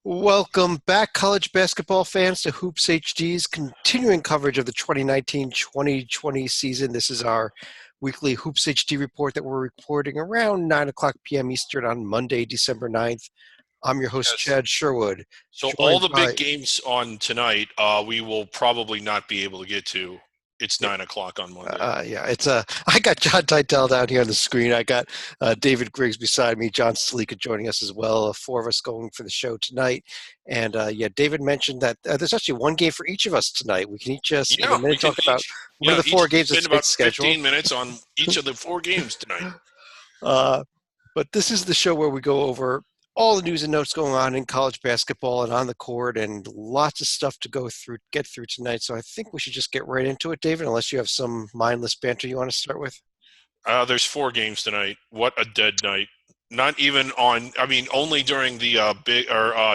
Welcome back, college basketball fans, to Hoops HD's continuing coverage of the 2019-2020 season. This is our weekly Hoops HD report that we're recording around 9 o'clock p.m. Eastern on Monday, December 9th. I'm your host, Yes. Chad Sherwood. So all joined the by big games on tonight, we will probably not be able to get to. It's 9 o'clock on Monday. I got John Teitel down here on the screen. I got David Griggs beside me, John Salika joining us as well. Four of us going for the show tonight. And David mentioned that there's actually one game for each of us tonight. We can each just in a Yeah, we minute can talk about each. one of Yeah, the each four games spend that's about scheduled. 15 minutes on each of the four games tonight. But this is the show where we go over all the news and notes going on in college basketball and on the court, and lots of stuff to get through tonight. So I think we should just get right into it, David, unless you have some mindless banter you want to start with. There's four games tonight. What a dead night. Not even on. I mean, only during the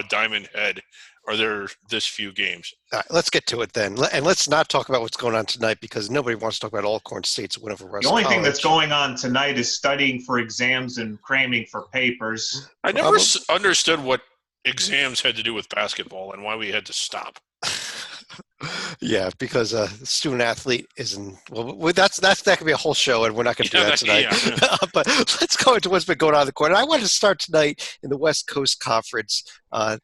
Diamond Head are there this few games. All right, let's get to it then. And let's not talk about what's going on tonight, because nobody wants to talk about Alcorn State's win over The Russell only thing that's College. going on tonight is studying for exams and cramming for papers. I never understood what exams had to do with basketball and why we had to stop. Yeah, because student athlete isn't. Well, that could be a whole show, and we're not going to do that tonight. Yeah. But let's go into what's been going on in the court. And I wanted to start tonight in the West Coast Conference. Well,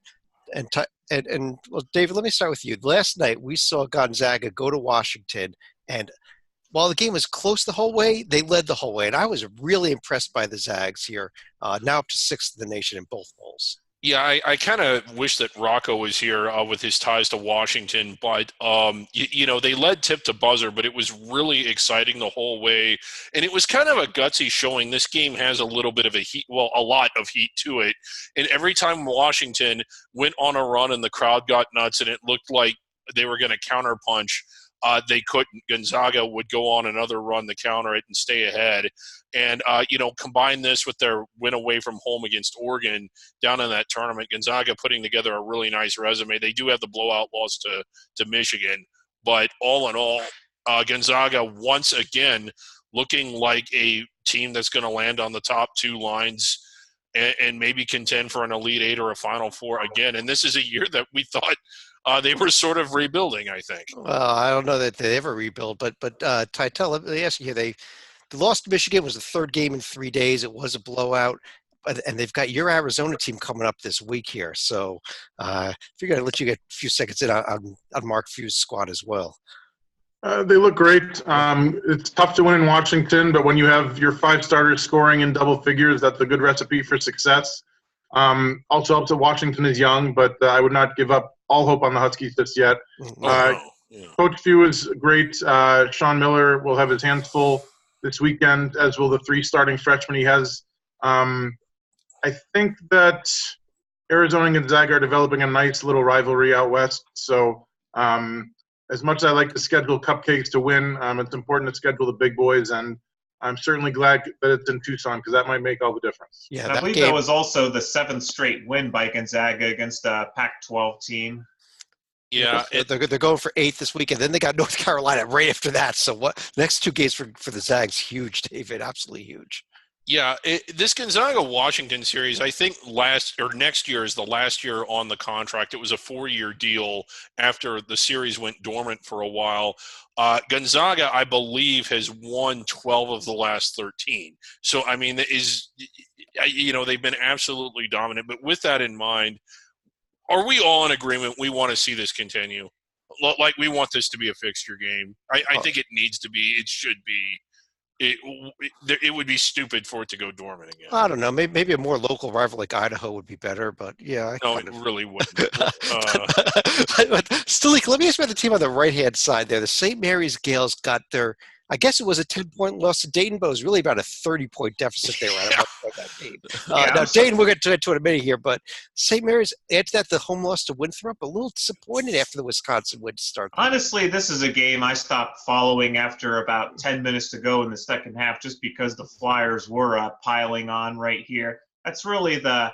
David, let me start with you. Last night we saw Gonzaga go to Washington, and while the game was close the whole way, they led the whole way, and I was really impressed by the Zags here. Now up to sixth in the nation in both bowls. Yeah, I kind of wish that Rocco was here with his ties to Washington, but they led tip to buzzer, but it was really exciting the whole way, and it was kind of a gutsy showing. This game has a little bit of a lot of heat to it, and every time Washington went on a run and the crowd got nuts and it looked like they were going to counterpunch, they couldn't. Gonzaga would go on another run to counter it and stay ahead. And, combine this with their win away from home against Oregon down in that tournament. Gonzaga putting together a really nice resume. They do have the blowout loss to Michigan. But all in all, Gonzaga once again looking like a team that's going to land on the top two lines and maybe contend for an Elite Eight or a Final Four again. And this is a year that we thought they were sort of rebuilding, I think. Well, I don't know that they ever rebuild, but Teitel, let me ask you here. The loss to Michigan was the third game in 3 days. It was a blowout, and they've got your Arizona team coming up this week here. So I figured I'd let you get a few seconds in on Mark Few's squad as well. They look great. It's tough to win in Washington, but when you have your five starters scoring in double figures, that's a good recipe for success. Also helps that Washington is young, but I would not give up all hope on the Huskies just yet. Coach Few is great. Sean Miller will have his hands full this weekend, as will the three starting freshmen he has. I think that Arizona and Gonzaga are developing a nice little rivalry out west. So as much as I like to schedule cupcakes to win, it's important to schedule the big boys, and I'm certainly glad that it's in Tucson, because that might make all the difference. Yeah, I believe that was also the seventh straight win by Gonzaga against a Pac-12 team. Yeah, they're going for 8th this week, and then they got North Carolina right after that. So what next 2 games for the Zags? Huge, David, absolutely huge. Yeah, this Gonzaga-Washington series, I think next year is the last year on the contract. It was a 4-year deal after the series went dormant for a while. Gonzaga, I believe, has won 12 of the last 13. So, I mean, they've been absolutely dominant. But with that in mind, are we all in agreement we want to see this continue? Like, we want this to be a fixture game. I think it needs to be. It should be. It would be stupid for it to go dormant again. I don't know. Maybe a more local rival like Idaho would be better, but yeah. It really wouldn't. Still, let me ask about the team on the right-hand side there. The St. Mary's Gales got their, I guess it was a 10-point loss to Dayton, but it was really about a 30-point deficit they were at that game. Now, Dayton, we'll get to it in a minute here, but St. Mary's, add to that the home loss to Winthrop, a little disappointed after the Wisconsin win to start. Honestly, this is a game I stopped following after about 10 minutes to go in the second half, just because the Flyers were piling on right here. That's really the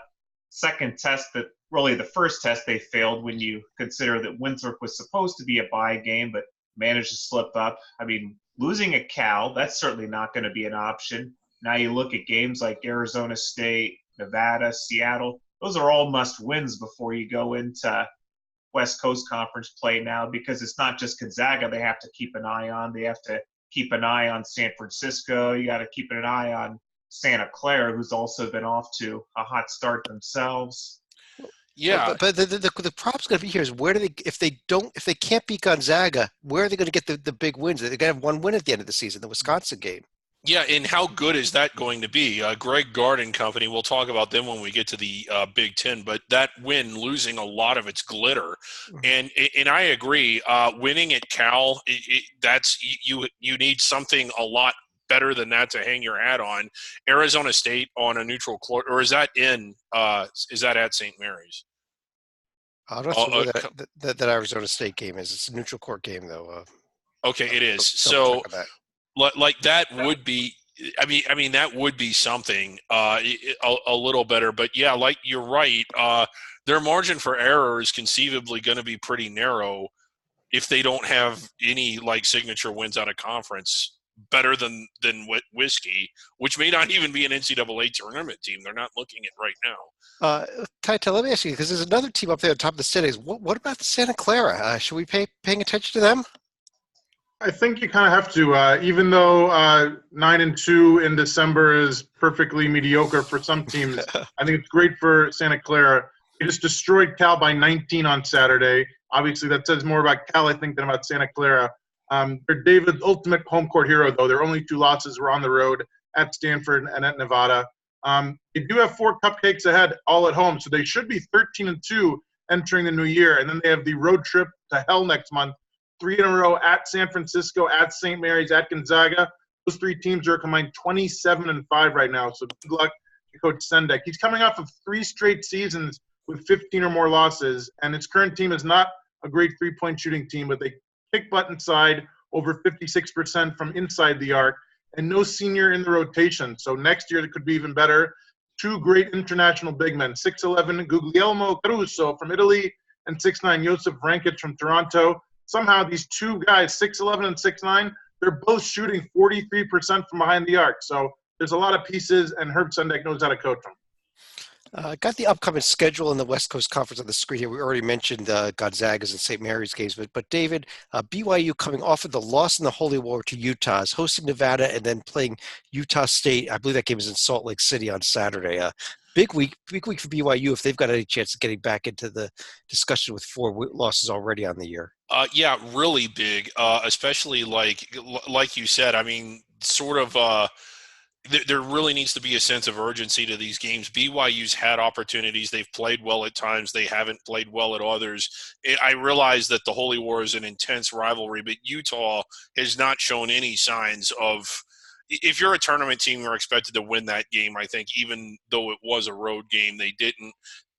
second test really the first test they failed, when you consider that Winthrop was supposed to be a bye game, but managed to slip up. I mean, losing a Cal, that's certainly not going to be an option. Now you look at games like Arizona State, Nevada, Seattle. those are all must wins before you go into West Coast Conference play now, because it's not just Gonzaga they have to keep an eye on. They have to keep an eye on San Francisco. You got to keep an eye on Santa Clara, who's also been off to a hot start themselves. Yeah, but the problem's going to be here is where do they if they can't beat Gonzaga, where are they going to get the big wins? They're going to have one win at the end of the season, the Wisconsin game. yeah, and how good is that going to be? Greg Gard and company, we'll talk about them when we get to the Big Ten, but that win losing a lot of its glitter. And I agree, winning at Cal, that's you need something a lot better than that to hang your hat on. Arizona State on a neutral court, or is that at St. Mary's? I'm not sure where that Arizona State game is. It's a neutral court game, though. Okay, it is. So, like that would be. I mean that would be something a little better. But yeah, like you're right. Their margin for error is conceivably going to be pretty narrow if they don't have any like signature wins out of conference better than Whiskey, which may not even be an NCAA tournament team. They're not looking at right now. Taita, let me ask you, because there's another team up there on top of the standings. What about the Santa Clara? Should we paying attention to them? I think you kind of have to, even though 9-2 in December is perfectly mediocre for some teams. I think it's great for Santa Clara. They just destroyed Cal by 19 on Saturday. Obviously, that says more about Cal, I think, than about Santa Clara. They're David's ultimate home court hero, though. Their only two losses were on the road at Stanford and at Nevada. They do have 4 cupcakes ahead, all at home, so they should be 13-2 entering the new year. And then they have the road trip to hell next month, 3 in a row at San Francisco, at St. Mary's, at Gonzaga. Those 3 teams are combined 27-5 right now, so good luck to Coach Sendek. He's coming off of 3 straight seasons with 15 or more losses, and his current team is not a great three-point shooting team, but they kick butt inside, over 56% from inside the arc, and no senior in the rotation. So next year it could be even better. 2 great international big men, 6'11", Guglielmo Caruso from Italy, and 6'9", Josip Vrankic from Toronto. Somehow these 2 guys, 6'11" and 6'9", they're both shooting 43% from behind the arc. So there's a lot of pieces, and Herb Sendek knows how to coach them. Got the upcoming schedule in the West Coast Conference on the screen here. We already mentioned Gonzaga's and St. Mary's games, but David, BYU coming off of the loss in the Holy War to Utah, is hosting Nevada and then playing Utah State. I believe that game is in Salt Lake City on Saturday. Big week for BYU if they've got any chance of getting back into the discussion with 4 losses already on the year. Yeah, really big, especially like you said. I mean, sort of. There really needs to be a sense of urgency to these games. BYU's had opportunities. They've played well at times. They haven't played well at others. I realize that the Holy War is an intense rivalry, but Utah has not shown any signs of – if you're a tournament team, you're expected to win that game, I think, even though it was a road game. They didn't.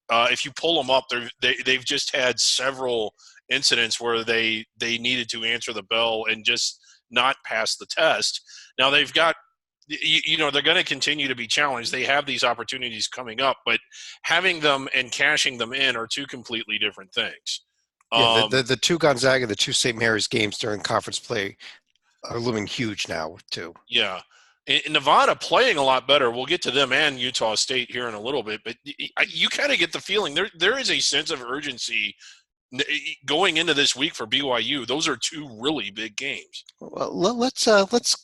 If you pull them up, they've just had several incidents where they needed to answer the bell and just not pass the test. Now they've got – they're going to continue to be challenged. They have these opportunities coming up, but having them and cashing them in are 2 completely different things. Yeah, the 2 Gonzaga, the 2 St. Mary's games during conference play are looming huge now, too. Yeah. In Nevada playing a lot better. We'll get to them and Utah State here in a little bit, but you kind of get the feeling there is a sense of urgency going into this week for BYU. Those are 2 really big games. Well, let's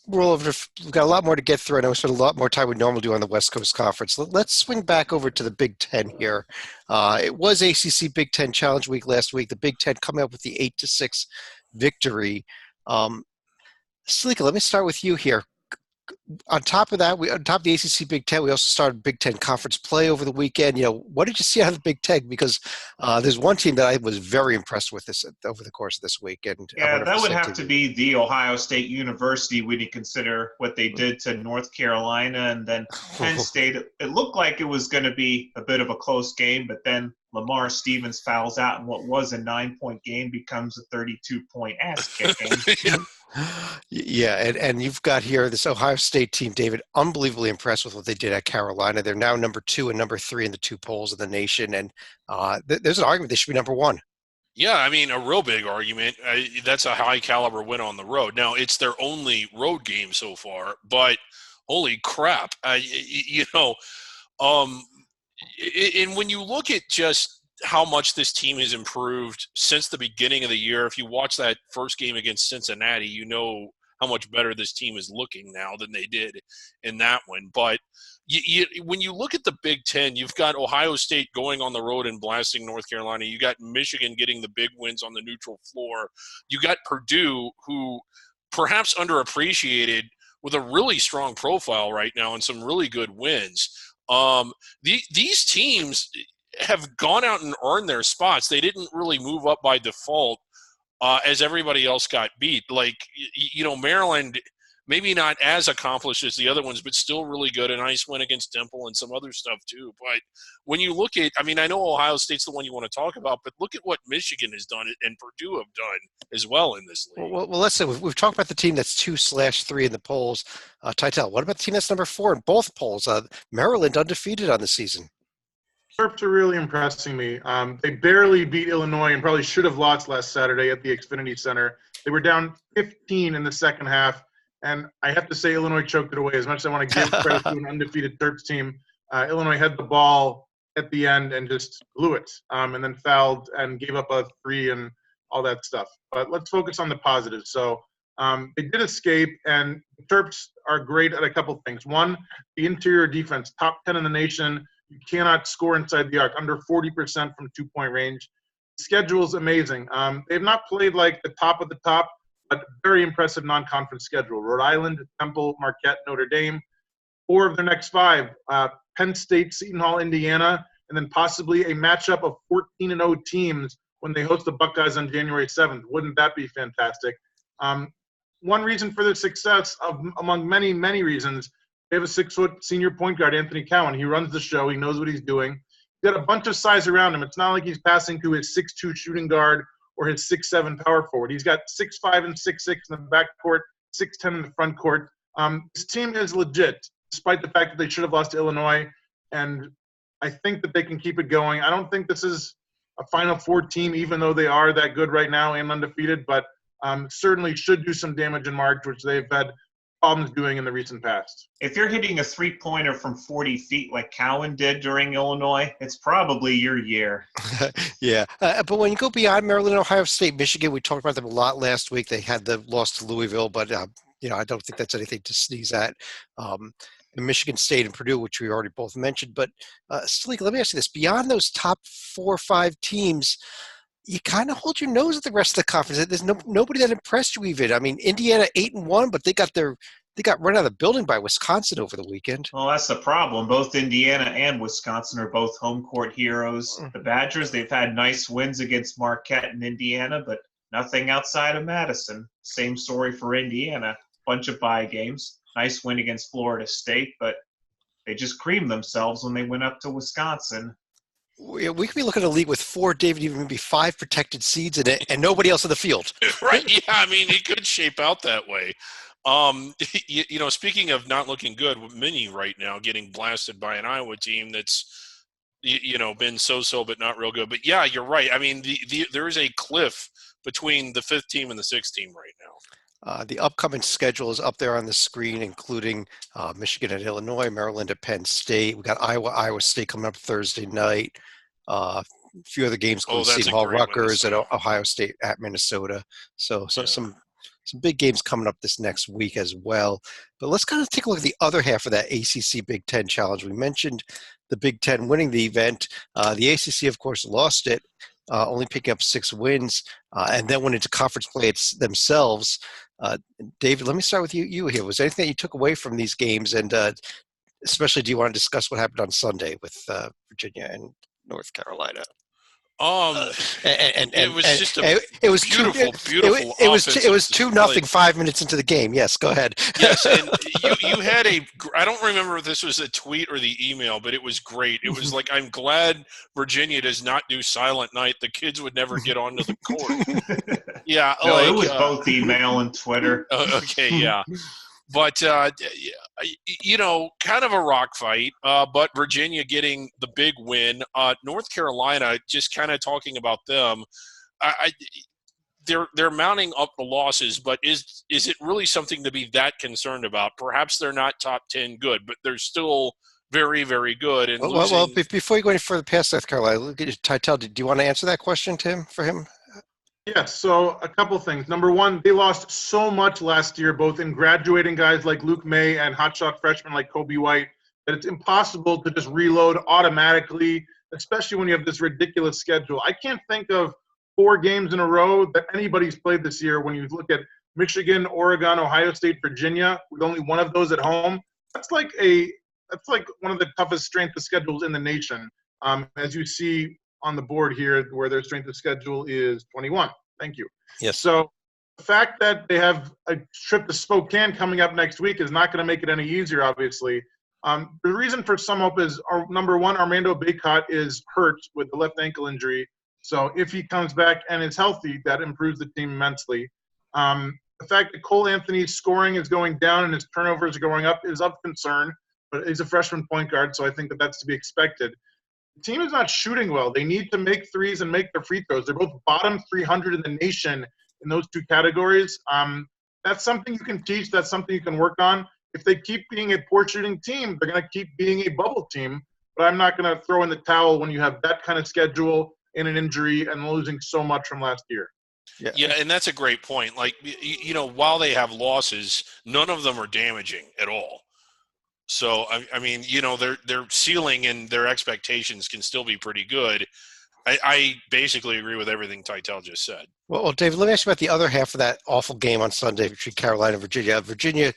roll over. We've got a lot more to get through. I know we spent a lot more time we normally do on the West Coast Conference. Let's swing back over to the Big Ten here. It was ACC Big Ten Challenge Week last week. The Big Ten coming up with the 8-6 victory. Salika, let me start with you here. On top of that, on top of the ACC Big Ten, we also started Big Ten Conference play over the weekend. What did you see out of the Big Ten? Because there's one team that I was very impressed with this over the course of this week. And yeah, that would have to be the Ohio State University when you consider what they did to North Carolina and then Penn State. It looked like it was going to be a bit of a close game, but then Lamar Stevens fouls out, and what was a 9-point game becomes a 32-point ass kicking. Yeah, and you've got here this Ohio State team, David, unbelievably impressed with what they did at Carolina. They're now number 2 and number 3 in the 2 polls of the nation, and there's an argument they should be number 1. Yeah, I mean, a real big argument. That's a high-caliber win on the road. Now, it's their only road game so far, but holy crap. And when you look at just how much this team has improved since the beginning of the year, if you watch that first game against Cincinnati, you know how much better this team is looking now than they did in that one. But when you look at the Big Ten, you've got Ohio State going on the road and blasting North Carolina. You got Michigan getting the big wins on the neutral floor. You got Purdue, who perhaps underappreciated, with a really strong profile right now and some really good wins. These teams have gone out and earned their spots. They didn't really move up by default as everybody else got beat. Like, Maryland, maybe not as accomplished as the other ones, but still really good. A nice win against Temple and some other stuff too. But when you look at, I know Ohio State's the one you want to talk about, but look at what Michigan has done and Purdue have done as well in this league. Well, let's say we've talked about the team that's 2/3 in the polls. Titel, what about the team that's number 4 in both polls? Maryland undefeated on the season. Terps are really impressing me. They barely beat Illinois and probably should have lost last Saturday at the Xfinity Center. They were down 15 in the second half, and I have to say Illinois choked it away. As much as I want to give credit to an undefeated Terps team, Illinois had the ball at the end and just blew it, and then fouled and gave up a 3 and all that stuff. But let's focus on the positives. So they did escape, and the Terps are great at a couple things. One, the interior defense, top 10 in the nation. You cannot score inside the arc, under 40% from two-point range. The schedule's amazing. They've not played like the top of the top, but very impressive non-conference schedule. Rhode Island, Temple, Marquette, Notre Dame. 4 of their next 5, Penn State, Seton Hall, Indiana, and then possibly a matchup of 14-0 teams when they host the Buckeyes on January 7th. Wouldn't that be fantastic? One reason for their success, among many, many reasons, they have a 6-foot senior point guard, Anthony Cowan. He runs the show. He knows what he's doing. He's got a bunch of size around him. It's not like he's passing to his 6'2 shooting guard or his 6'7 power forward. He's got 6'5 and 6'6 in the backcourt, 6'10 in the front court. This team is legit, despite the fact that they should have lost to Illinois, and I think that they can keep it going. I don't think this is a Final Four team, even though they are that good right now and undefeated, but certainly should do some damage in March, which they've had problems doing in the recent past. If you're hitting a three-pointer from 40 feet like Cowan did during Illinois, it's probably your year. Yeah. But when you go beyond Maryland, Ohio State, Michigan, we talked about them a lot last week. They had the loss to Louisville, but I don't think that's anything to sneeze at. Michigan State and Purdue, which we already both mentioned. But Sleek, let me ask you this. Beyond those top 4 or 5 teams, you kind of hold your nose at the rest of the conference. There's nobody that impressed you even. I mean, Indiana 8-1, but they got run out of the building by Wisconsin over the weekend. Well, that's the problem. Both Indiana and Wisconsin are both home court heroes. The Badgers, they've had nice wins against Marquette and Indiana, but nothing outside of Madison. Same story for Indiana. Bunch of bye games. Nice win against Florida State, but they just creamed themselves when they went up to Wisconsin. We could be looking at a league with 4, David, even maybe 5 protected seeds in it, and nobody else in the field. Right? Yeah, I mean, it could shape out that way. Speaking of not looking good, Mini right now getting blasted by an Iowa team that's, been so-so but not real good. But yeah, you're right. I mean, there is a cliff between the 5th team and the 6th team right now. The upcoming schedule is up there on the screen, including Michigan at Illinois, Maryland at Penn State. We got Iowa State coming up Thursday night. A few other games, Seton Hall, Rutgers, and Ohio State at Minnesota. So some big games coming up this next week as well. But let's kind of take a look at the other half of that ACC Big Ten Challenge. We mentioned the Big Ten winning the event. The ACC, of course, lost it, only picking up 6 wins, and then went into conference play themselves. David, let me start with you here. Was there anything that you took away from these games, and especially do you want to discuss what happened on Sunday with Virginia and North Carolina? It was just a beautiful. It was 2-0 5 minutes into the game. Yes, go ahead. Yes, and you had I don't remember if this was a tweet or the email, but it was great. It was like, I'm glad Virginia does not do Silent Night. The kids would never get onto the court. Yeah, no, it was both email and Twitter. Okay, yeah. But, kind of a rock fight, but Virginia getting the big win. North Carolina, just kind of talking about them, they're mounting up the losses, but is it really something to be that concerned about? Perhaps they're not top 10 good, but they're still very, very good. And well, before you go any further past South Carolina, look at Titel. Do you want to answer that question, Tim, for him? Yes, so a couple things. Number one, they lost so much last year, both in graduating guys like Luke May and hotshot freshmen like Kobe White, that it's impossible to just reload automatically, especially when you have this ridiculous schedule. I can't think of 4 games in a row that anybody's played this year when you look at Michigan, Oregon, Ohio State, Virginia, with only one of those at home. That's like one of the toughest strength of schedules in the nation. As you see on the board here, where their strength of schedule is 21. Thank you. Yes. So the fact that they have a trip to Spokane coming up next week is not going to make it any easier, obviously. The reason for some hope is, number one, Armando Bacot is hurt with the left ankle injury. So if he comes back and is healthy, that improves the team immensely. The fact that Cole Anthony's scoring is going down and his turnovers are going up is of concern, but he's a freshman point guard, so I think that that's to be expected. The team is not shooting well. They need to make threes and make their free throws. They're both bottom 300 in the nation in those 2 categories. That's something you can teach. That's something you can work on. If they keep being a poor shooting team, they're going to keep being a bubble team. But I'm not going to throw in the towel when you have that kind of schedule and an injury and losing so much from last year. Yeah, and that's a great point. Like, while they have losses, none of them are damaging at all. So, I mean, their ceiling and their expectations can still be pretty good. I basically agree with everything Titel just said. Well, David, let me ask you about the other half of that awful game on Sunday between Carolina and Virginia. Virginia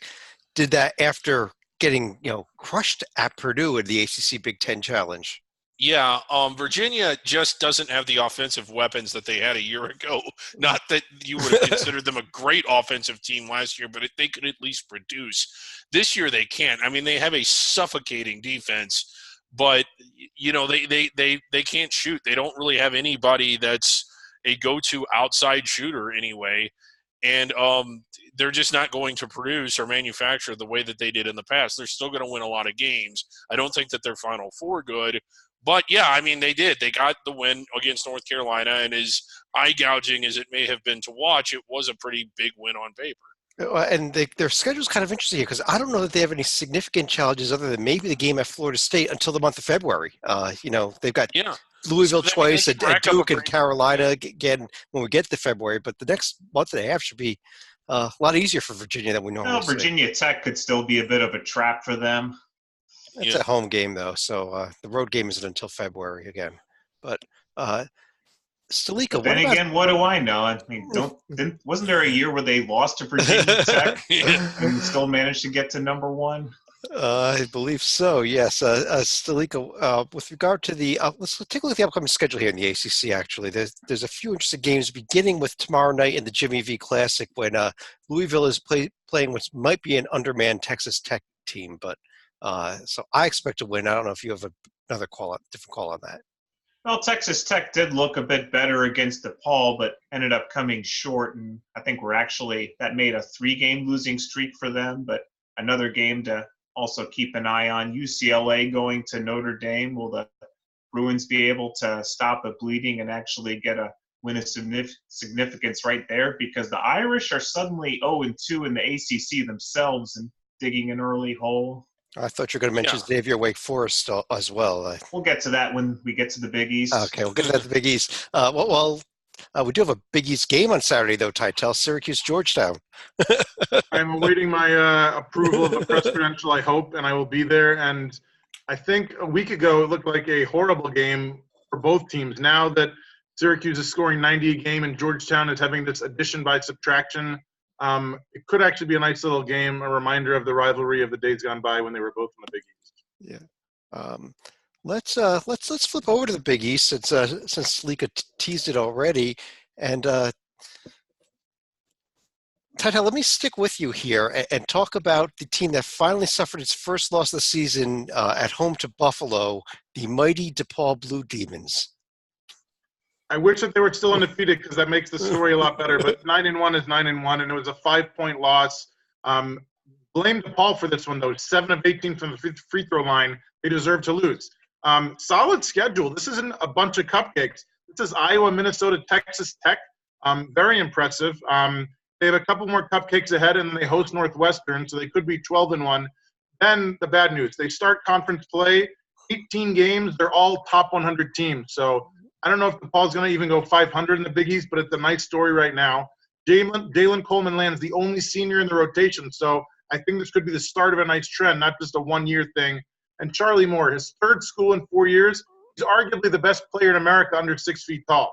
did that after getting, crushed at Purdue in the ACC Big Ten Challenge. Yeah, Virginia just doesn't have the offensive weapons that they had a year ago. Not that you would have considered them a great offensive team last year, but they could at least produce. This year they can't. I mean, they have a suffocating defense, but they can't shoot. They don't really have anybody that's a go-to outside shooter anyway, and they're just not going to produce or manufacture the way that they did in the past. They're still going to win a lot of games. I don't think that they're Final Four good. But, yeah, I mean, they did. They got the win against North Carolina, and as eye-gouging as it may have been to watch, it was a pretty big win on paper. And their schedule is kind of interesting here because I don't know that they have any significant challenges other than maybe the game at Florida State until the month of February. They've got Louisville twice and Duke and Carolina again when we get to February. But the next month and a half should be a lot easier for Virginia than we normally see. Virginia Tech could still be a bit of a trap for them. It's a home game, though, so the road game isn't until February again. But Stalika, what do I know? I mean, wasn't there a year where they lost to Virginia Tech and still managed to get to number 1? I believe so. Yes, Stalika. With regard to the, let's take a look at the upcoming schedule here in the ACC. Actually, there's a few interesting games, beginning with tomorrow night in the Jimmy V Classic when Louisville is playing what might be an undermanned Texas Tech team, but. So I expect to win. I don't know if you have another different call on that. Well, Texas Tech did look a bit better against DePaul, but ended up coming short. And I think that made a 3-game losing streak for them. But another game to also keep an eye on. UCLA going to Notre Dame. Will the Bruins be able to stop the bleeding and actually get a win of significance right there? Because the Irish are suddenly 0-2 in the ACC themselves and digging an early hole. I thought you were going to mention Xavier Wake Forest as well. We'll get to that when we get to the Big East. Okay, we'll get to that at the Big East. We do have a Big East game on Saturday, though, Titel. Syracuse, Georgetown. I'm awaiting my approval of a press credential, I hope, and I will be there. And I think a week ago it looked like a horrible game for both teams. Now that Syracuse is scoring 90 a game and Georgetown is having this addition by subtraction, it could actually be a nice little game, a reminder of the rivalry of the days gone by when they were both in the Big East. Yeah. Let's flip over to the Big East since Lika teased it already. And Tata, let me stick with you here and talk about the team that finally suffered its first loss of the season at home to Buffalo, the mighty DePaul Blue Demons. I wish that they were still undefeated because that makes the story a lot better. But 9-1 is 9-1, and it was a 5-point loss. Blame DePaul for this one, though. 7 of 18 from the free throw line. They deserve to lose. Solid schedule. This isn't a bunch of cupcakes. This is Iowa, Minnesota, Texas Tech. Very impressive. They have a couple more cupcakes ahead, and they host Northwestern, so they could be 12-1. Then the bad news. They start conference play, 18 games. They're all top 100 teams. So I don't know if DePaul's going to even go 500 in the Big East, but it's a nice story right now. Jalen Coleman-Land's the only senior in the rotation, so I think this could be the start of a nice trend, not just a one-year thing. And Charlie Moore, his third school in 4 years, he's arguably the best player in America under 6 feet tall.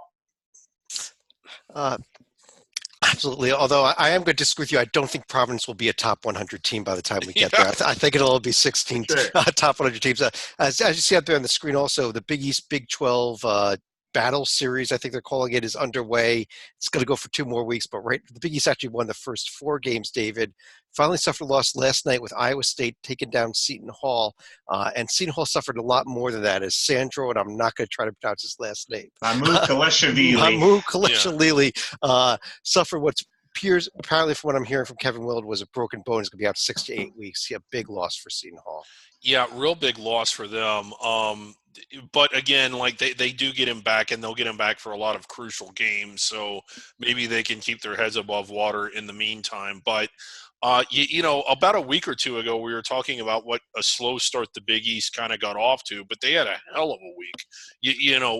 Absolutely. Although I am going to disagree with you. I don't think Providence will be a top 100 team by the time we get there. I think it'll be 16 top 100 teams. As you see out there on the screen also, the Big East, Big 12 battle series, I think they're calling it, is underway. It's going to go for 2 more weeks, but the Big East actually won the first 4 games, David. Finally suffered a loss last night with Iowa State taking down Seton Hall. And Seton Hall suffered a lot more than that, as Sandro, and I'm not going to try to pronounce his last name. Mahmoud Kalashvili suffered what appears, apparently from what I'm hearing from Kevin Willard, was a broken bone. He's going to be out 6 to 8 weeks. Yeah, big loss for Seton Hall. Yeah, real big loss for them. But again, like they do get him back, and they'll get him back for a lot of crucial games. So maybe they can keep their heads above water in the meantime. But about a week or 2 ago, we were talking about what a slow start the Big East kind of got off to, but they had a hell of a week.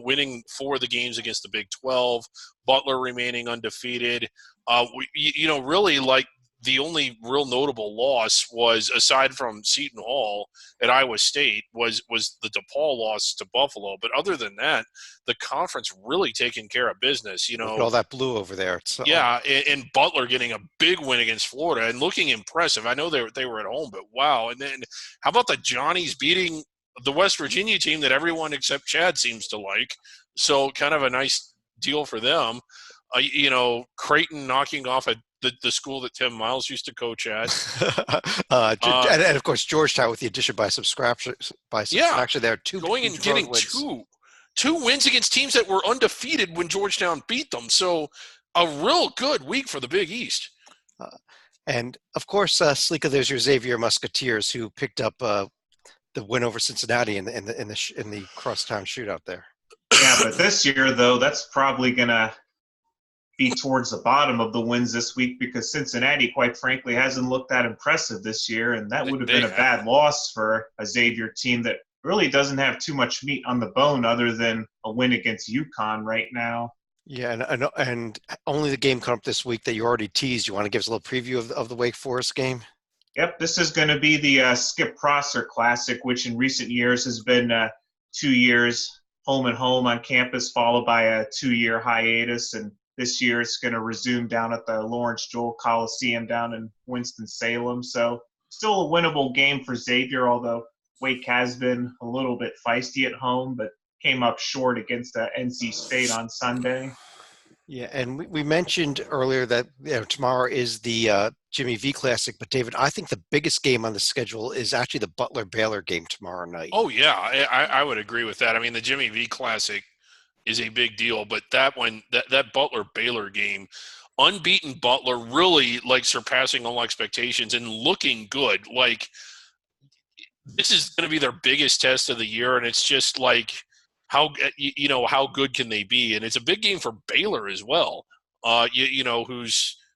Winning 4 of the games against the Big 12, Butler remaining undefeated. Really, like, the only real notable loss was, aside from Seton Hall at Iowa State, was the DePaul loss to Buffalo. But other than that, the conference really taking care of business. Look at all that blue over there. Yeah, and Butler getting a big win against Florida and looking impressive. I know they were at home, but wow. And then how about the Johnnies beating the West Virginia team that everyone except Chad seems to like? So kind of a nice deal for them. Creighton knocking off the school that Tim Miles used to coach at. And of course, Georgetown with the addition by subtraction there. 2 going and getting wins. two wins against teams that were undefeated when Georgetown beat them. So a real good week for the Big East. And of course, Slika, there's your Xavier Musketeers, who picked up the win over Cincinnati in the crosstown shootout there. Yeah, but this year, though, that's probably going to be towards the bottom of the wins this week, because Cincinnati, quite frankly, hasn't looked that impressive this year, and that would have been a bad loss for a Xavier team that really doesn't have too much meat on the bone other than a win against UConn right now. Yeah, and only the game coming up this week that you already teased. You want to give us a little preview of the Wake Forest game? Yep, this is going to be the Skip Prosser Classic, which in recent years has been 2 years home and home on campus, followed by a 2-year hiatus, and this year it's going to resume down at the Lawrence Joel Coliseum down in Winston-Salem. So still a winnable game for Xavier, although Wake has been a little bit feisty at home, but came up short against NC State on Sunday. Yeah, and we mentioned earlier that tomorrow is the Jimmy V Classic, but David, I think the biggest game on the schedule is actually the Butler-Baylor game tomorrow night. Oh, yeah, I would agree with that. I mean, the Jimmy V Classic is a big deal, but that one, that Butler-Baylor game, unbeaten Butler, really like surpassing all expectations and looking good. Like, this is going to be their biggest test of the year, and it's just like, how good can they be? And it's a big game for Baylor as well.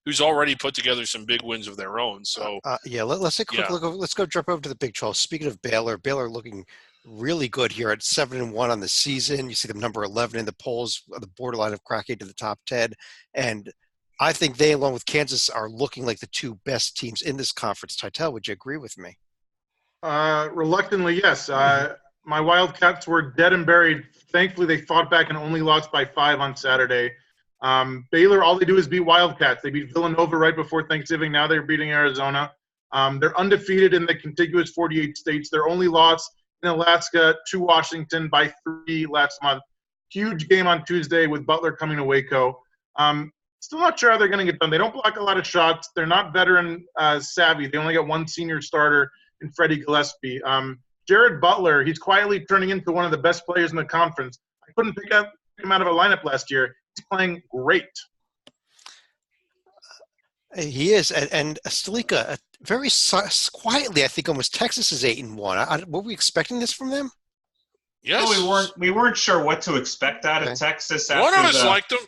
Who's already put together some big wins of their own. So let's take a quick look. Let's go jump over to the Big 12. Speaking of Baylor looking really good here at 7-1 on the season. You see them number 11 in the polls, the borderline of cracking to the top 10. And I think they, along with Kansas, are looking like the 2 best teams in this conference. Titel, would you agree with me? Reluctantly, yes. My Wildcats were dead and buried. Thankfully, they fought back and only lost by 5 on Saturday. Baylor, all they do is beat Wildcats. They beat Villanova right before Thanksgiving. Now they're beating Arizona. They're undefeated in the contiguous 48 states. Their only loss in Alaska to Washington by 3 last month. Huge game on Tuesday with Butler coming to Waco. Still not sure how they're going to get done. They don't block a lot of shots. They're not veteran savvy. They only got 1 senior starter in Freddie Gillespie. Jared Butler, he's quietly turning into one of the best players in the conference. I couldn't pick him out of a lineup last year. He's playing great. He is. And Stalika, very quietly, I think almost Texas is 8-1. Were we expecting this from them? Yes. Well, we weren't sure what to expect out of Texas after one of us liked them.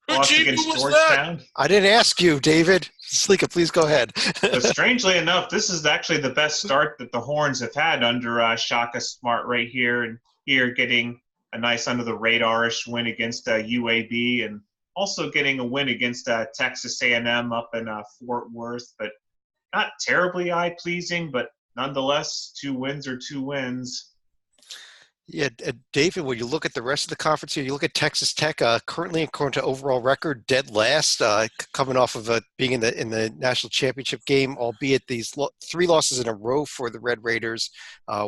loss against Georgetown. I didn't ask you, David. Slika, please go ahead. But strangely enough, this is actually the best start that the Horns have had under Shaka Smart right here. And here getting a nice under-the-radar-ish win against UAB and also getting a win against Texas A&M up in Fort Worth. But not terribly eye-pleasing, but nonetheless, 2 wins are 2 wins. Yeah, David, when you look at the rest of the conference here, you look at Texas Tech, currently according to overall record, dead last, coming off of being in the national championship game, albeit these 3 losses in a row for the Red Raiders,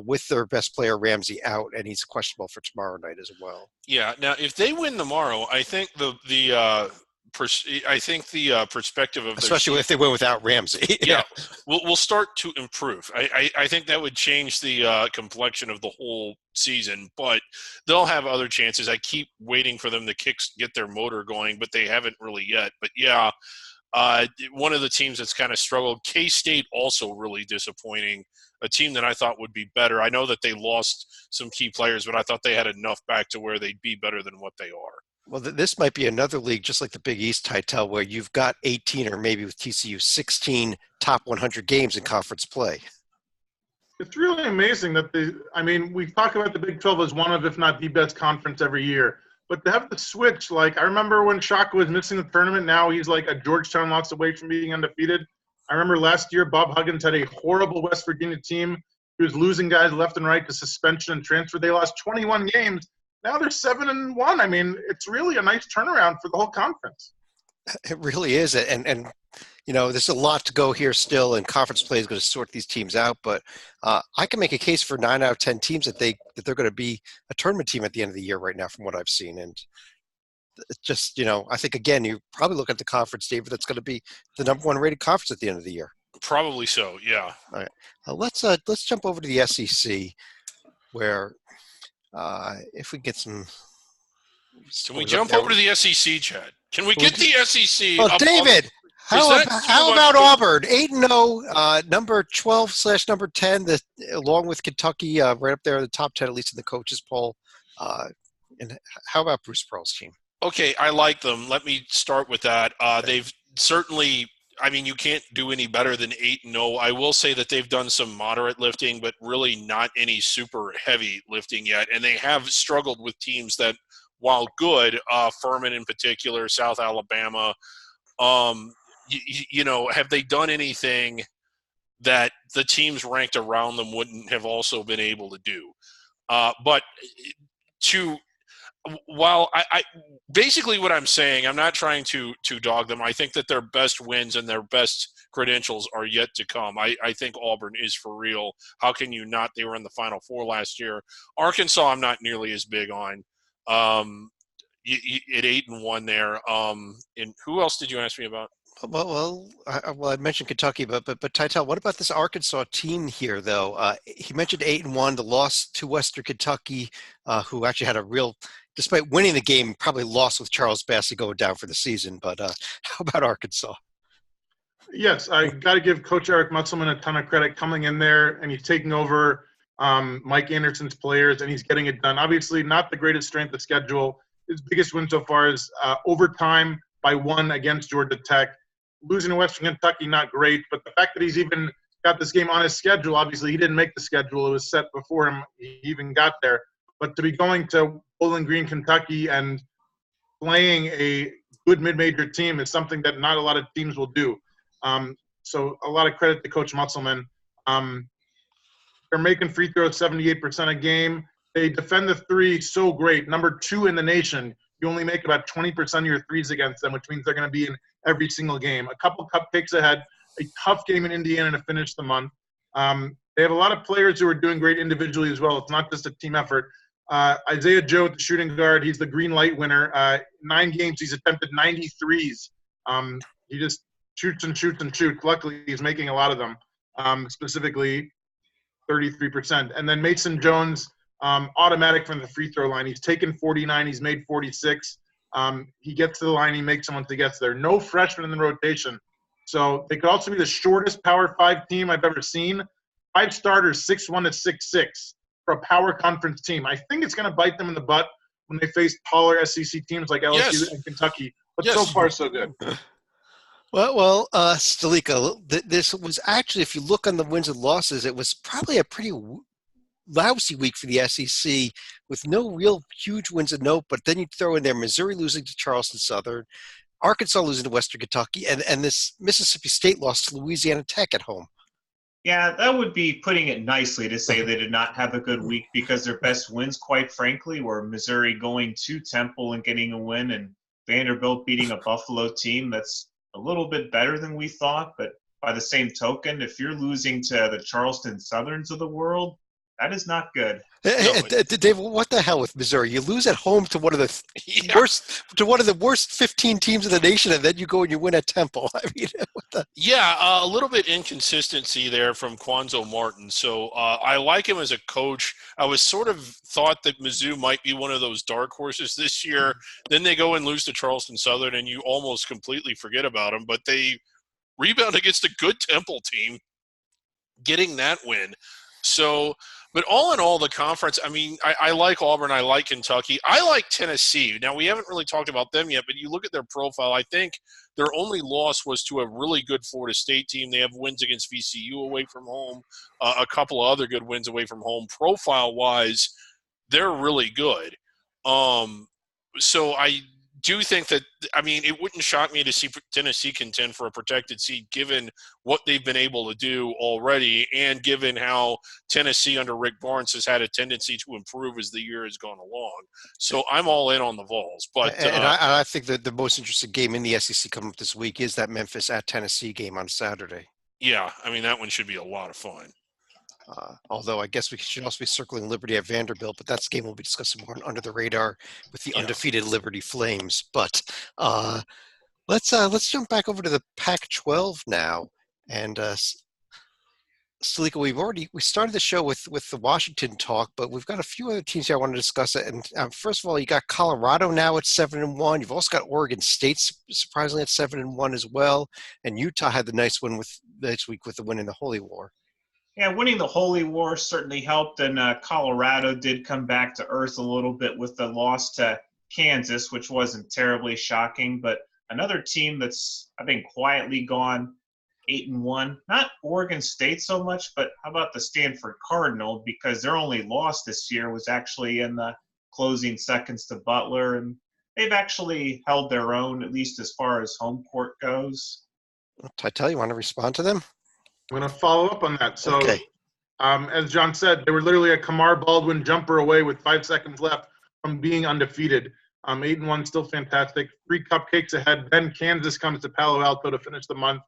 with their best player Ramsey out, and he's questionable for tomorrow night as well. Yeah. Now, if they win tomorrow, I think the perspective of especially if they win without Ramsey. Yeah, we'll start to improve. I think that would change the complexion of the whole season, but they'll have other chances. I keep waiting for them to get their motor going, but they haven't really yet. But yeah, one of the teams that's kind of struggled, K-State, also really disappointing, a team that I thought would be better. I know that they lost some key players, but I thought they had enough back to where they'd be better than what they are. Well, this might be another league, just like the Big East, Titel, where you've got 18 or maybe with TCU, 16 top 100 games in conference play. It's really amazing that we talk about the Big 12 as one of, if not the best conference every year. But to have the switch, like I remember when Shaka was missing the tournament, now he's like a Georgetown loss away from being undefeated. I remember last year Bob Huggins had a horrible West Virginia team. He was losing guys left and right to suspension and transfer. They lost 21 games. Now they're 7-1. I mean, it's really a nice turnaround for the whole conference. It really is. And there's a lot to go here still, and conference play is going to sort these teams out. But I can make a case for 9 out of 10 teams that they're going to be a tournament team at the end of the year right now from what I've seen. And it's just, I think, again, you probably look at the conference, David, that's going to be the number 1 rated conference at the end of the year. Probably so, yeah. All right. Let's jump over to the SEC where – if we get some, can we jump over to the SEC, Chad? Can we get the SEC? Oh, David, how about Auburn? 8-0, number 12/number 10, along with Kentucky, right up there in the top 10, at least in the coaches poll. And how about Bruce Pearl's team? Okay, I like them. Let me start with that. They've certainly. I mean, you can't do any better than 8-0. I will say that they've done some moderate lifting, but really not any super heavy lifting yet. And they have struggled with teams that, while good, Furman in particular, South Alabama, have they done anything that the teams ranked around them wouldn't have also been able to do? While I basically what I'm saying, I'm not trying to dog them. I think that their best wins and their best credentials are yet to come. I think Auburn is for real. How can you not? They were in the Final Four last year. Arkansas, I'm not nearly as big on. At 8-1 there. And who else did you ask me about? Well, I mentioned Kentucky, but Titel, what about this Arkansas team here, though? He mentioned 8-1, the loss to Western Kentucky, who actually had a real, despite winning the game, probably lost with Charles Bassey going down for the season. But how about Arkansas? Yes, I got to give Coach Eric Musselman a ton of credit coming in there, and he's taking over Mike Anderson's players, and he's getting it done. Obviously, not the greatest strength of schedule. His biggest win so far is overtime by 1 against Georgia Tech. Losing to Western Kentucky, not great, but the fact that he's even got this game on his schedule, obviously he didn't make the schedule. It was set before him. He even got there. But to be going to Bowling Green, Kentucky and playing a good mid-major team is something that not a lot of teams will do. So a lot of credit to Coach Musselman. They're making free throws 78% a game. They defend the 3 so great. Number 2 in the nation. You only make about 20% of your threes against them, which means they're going to be in every single game. A couple cupcakes ahead, a tough game in Indiana to finish the month. They have a lot of players who are doing great individually as well. It's not just a team effort. Isaiah Joe, the shooting guard, he's the green light winner. 9 games, he's attempted 93s. He just shoots and shoots and shoots. Luckily, he's making a lot of them, specifically 33%. And then Mason Jones, automatic from the free throw line. He's taken 49. He's made 46. He gets to the line. He makes them once he gets there. No freshman in the rotation. So they could also be the shortest Power 5 team I've ever seen. 5 starters, 6'1" to 6'6" for a power conference team. I think it's going to bite them in the butt when they face taller SEC teams like LSU and Kentucky. But so far, so good. Stalika, this was actually, if you look on the wins and losses, it was probably a pretty lousy week for the SEC with no real huge wins of note. But then you throw in there Missouri losing to Charleston Southern, Arkansas losing to Western Kentucky, and this Mississippi State loss to Louisiana Tech at home. Yeah, that would be putting it nicely to say they did not have a good week, because their best wins, quite frankly, were Missouri going to Temple and getting a win, and Vanderbilt beating a Buffalo team that's a little bit better than we thought. But by the same token, if you're losing to the Charleston Southerns of the world, that is not good. Dave, what the hell with Missouri? You lose at home to one of the worst 15 teams in the nation, and then you go and you win at Temple. I mean, a little bit inconsistency there from Quanzo Martin. So I like him as a coach. I was sort of thought that Mizzou might be one of those dark horses this year. Then they go and lose to Charleston Southern, and you almost completely forget about them. But they rebound against a good Temple team, getting that win. So, but all in all, the conference, I mean, I like Auburn. I like Kentucky. I like Tennessee. Now, we haven't really talked about them yet, but you look at their profile, I think their only loss was to a really good Florida State team. They have wins against VCU away from home, a couple of other good wins away from home. Profile-wise, they're really good. So I do think that, I mean, it wouldn't shock me to see Tennessee contend for a protected seed given what they've been able to do already, and given how Tennessee under Rick Barnes has had a tendency to improve as the year has gone along. So I'm all in on the Vols. But I think that the most interesting game in the SEC coming up this week is that Memphis at Tennessee game on Saturday. Yeah, I mean, that one should be a lot of fun. Although I guess we should also be circling Liberty at Vanderbilt, but that's a game we'll be discussing more under the radar with the undefeated Liberty Flames. But let's jump back over to the Pac-12 now. And Stalika, we started the show with the Washington talk, but we've got a few other teams here I want to discuss. And first of all, you got Colorado now at 7-1. You've also got Oregon State surprisingly at 7-1 as well, and Utah had the nice win next week with the win in the Holy War. Yeah, winning the Holy War certainly helped, and Colorado did come back to earth a little bit with the loss to Kansas, which wasn't terribly shocking. But another team that's, I think, quietly gone 8-1, not Oregon State so much, but how about the Stanford Cardinal, because their only loss this year was actually in the closing seconds to Butler, and they've actually held their own, at least as far as home court goes. Titel, you want to respond to them? I'm going to follow up on that. So, okay. As John said, they were literally a Kamar Baldwin jumper away with 5 seconds left from being undefeated. 8-1, still fantastic. 3 cupcakes ahead. Then Kansas comes to Palo Alto to finish the month.